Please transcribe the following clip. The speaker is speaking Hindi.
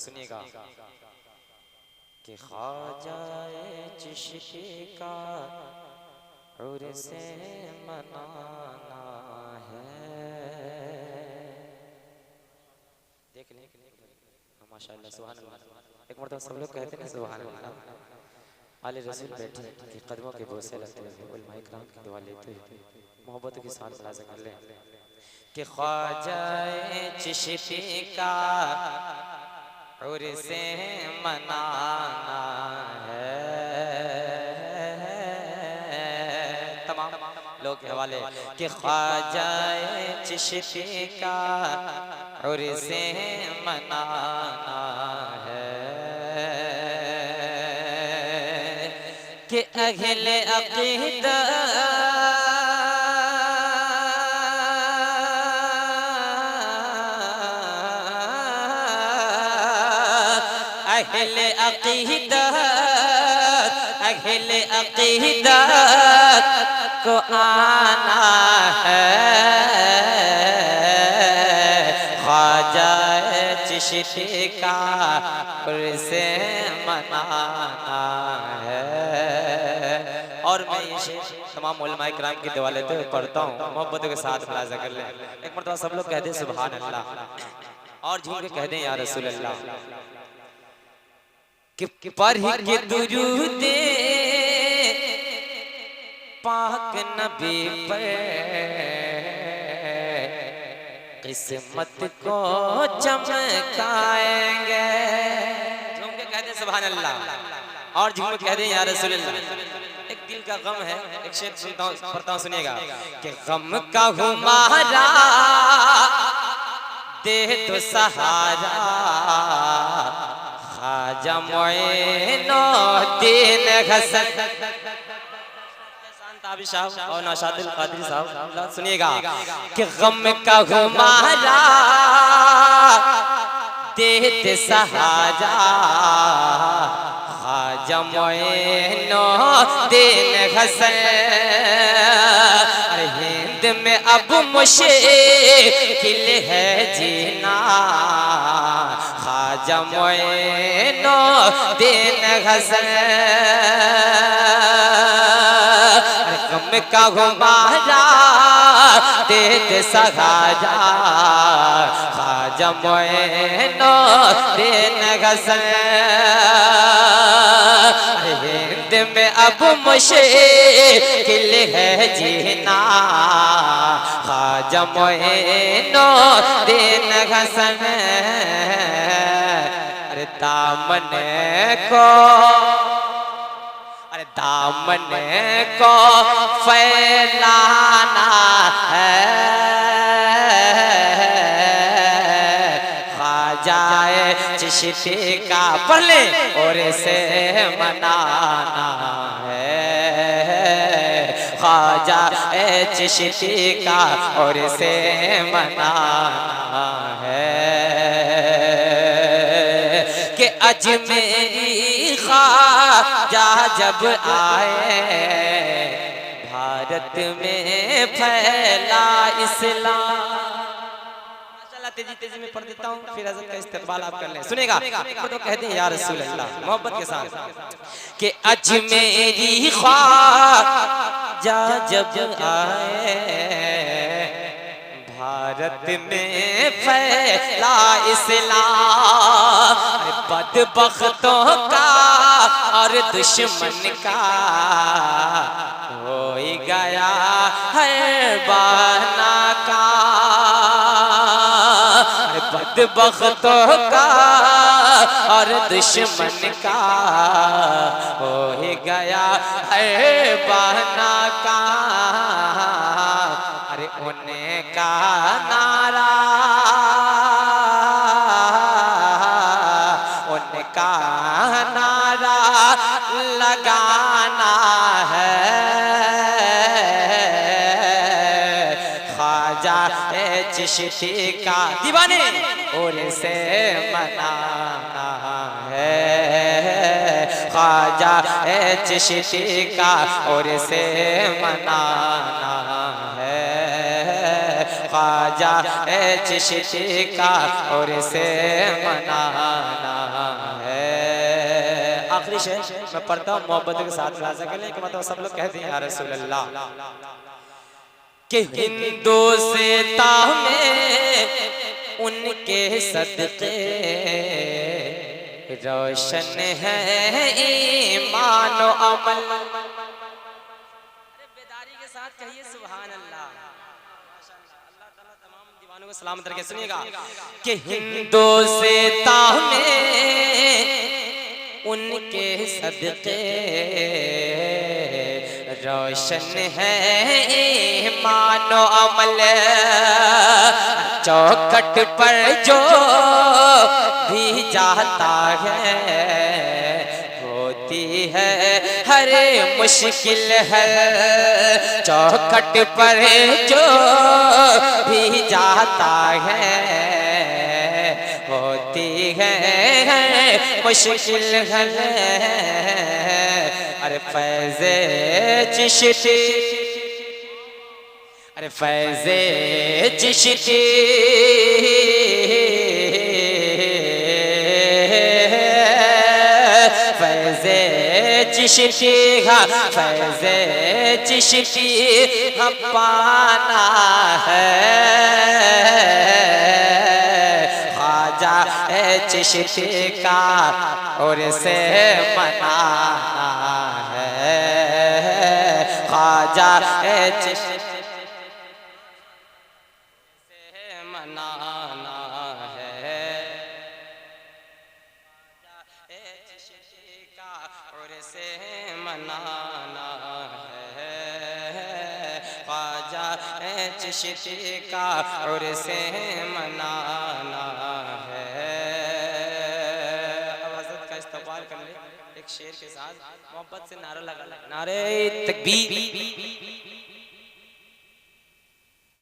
सुनिएगा कि ख्वाजाए चिश्ती का उर्से मनाना है। देख लें माशाअल्लाह सुभान अल्लाह। एक मरतबा सब लोग कहते हैं सुभान अल्लाह। आले रसूल बैठे कि कदमों के बोसे लेते हुए उलमाए किराम की दुआ लेते हुए मोहब्बत के साथ मुलाज़ा कर लें कि ख्वाजाए चिश्ती का उर्से मनाना है। तमाम लोग के हवाले कि ख्वाजाए चिश्ती का उर्से मनाना है कि अहले अक़ीदा अहले अक़ीदत अहले अक़ीदत को आना है। ख्वाजाए चिश्ती का उर्से मनाना है। और मैं ये शेर तमाम उलमाए किराम की दुआ लेते हुए पढ़ता हूँ, मोहब्बत के साथ मुलाज़ा कर लें। एक मरतबा सब लोग कहते हैं सुभान अल्लाह और झूम के कहते हैं या रसूल अल्लाह कि पढ़ के दुरूदे पाक नबी पर किस्मत को चमकाएंगे। झूम के कहते हैं सुभान अल्लाह और झूम के कहते हैं या रसूल अल्लाह। एक दिल का गम है, एक शेर सुनता हूँ पढ़ता हूँ सुनिएगा कि गम का हमारा दे तो सहारा ख्वाजा मोइनुद्दीन हसन ताबी साहब और नौशाद कादरी साहब सुनिएगा कि गम का हमारा दे दे सहारा ख्वाजा मोइनुद्दीन हसन। हिंद में अब मुश्किल है जीना ख्वाजा मोइनुद्दीन हसन। गम का हमारा दे दे सहारा ख्वाजा मोइनुद्दीन हसन। हिंद में अब मुश्किल है जीना ख्वाजा मोइनुद्दीन हसन। अरे दामन को फैलाना है ख्वाजाए चिश्ती का पढ़ ले और से मनाना है। ख्वाजाए चिश्ती का और से मनाना है कि अजमेरी ख्वाजा जब आए भारत में फैला इस्लाम। तेजी तेजी में पढ़ देता हूँ फिर हज़रत का इस्तेक़बाल आप कर लें। सुनेगा तो कहते हैं या रसूल अल्लाह मोहब्बत के साथ कि अजमेरी ख्वाजा जब आए भारत में फैला इस्लाम। बदबख्तों का और दुश्मन का हो गया है बहाना का। बदबख्तों का और दुश्मन का हो गया है बहाना का। अरे उनका नारा उनका नारा लगाना है ख्वाजा चिश्ती का दीवाने और से मनाना है। ख्वाजा चिश्ती का और से मनाना है। ख्वाजा चिश्ती का और से मनाना पेश है, मैं पढ़ता हूँ मोहब्बत के साथ गा सके, लेकिन मतलब सब लोग कहते हैं या रसूल अल्लाह कि हिंदुस्ता में उनके सदके रोशन है ईमान और अमल। अरे बेदारी के साथ कहिए सुभान अल्लाह। अल्लाह ताला तमाम दीवानों को सलामत रखे। सुनिएगा कि हिंदुस्ता में उनके सदके रोशन है ईमान और अमल। चौखट पर जो भी जाता है होती है हर मुश्किल है। चौखट पर जो भी जाता है होती है मुश्किल है। अरे फैज़े चिश्ती, अरे फैज़े चिश्ती फैज़े चिश्ती फैज़े चिश्ती पाना है। ख्वाजा चिश्ती का और से मनाना है। ख्वाजा चिश्ती से मनाना है। चिश्ती का और से मनाना है। ख्वाजा चिश्ती का और से मनाना है। अब हज़रत का इस्तक़बाल कर ले एक शेर के साथ, मोहब्बत से नारा लगा। नारे तकबीर,